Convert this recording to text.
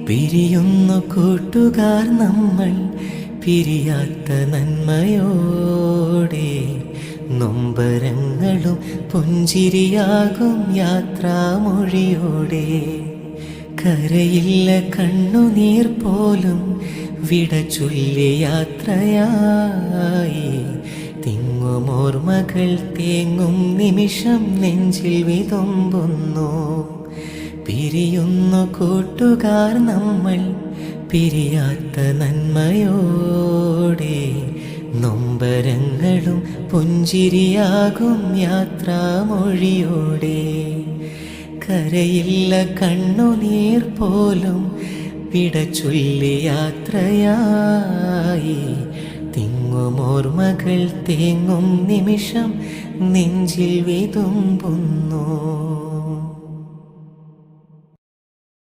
പിരിയുന്നു കൂട്ടുകാർ നമ്മൾ പിരിയാത്ത നന്മയോടെ, നൊമ്പരങ്ങളും പുഞ്ചിരിയാകും യാത്രാമൊഴിയോടെ. കരയില്ല കണ്ണുനീർ പോലും വിട ചൊല്ലി യാത്രയായി, തിങ്ങുമോർമകൾ തേങ്ങും നിമിഷം നെഞ്ചിൽ വിതുമ്പുന്നു. പിരിയുന്നു കൂട്ടുകാർ നമ്മൾ പിരിയാത്ത നന്മയോടെ, നൊമ്പരങ്ങളും പുഞ്ചിരിയാകും യാത്രാമൊഴിയോടെ. കരയില്ല കണ്ണുനീർ പോലും വിട ചൊല്ലി യാത്രയായി, തിങ്ങുമോർമകൾ തേങ്ങും നിമിഷം നെഞ്ചിൽ വിതുമ്പുന്നു.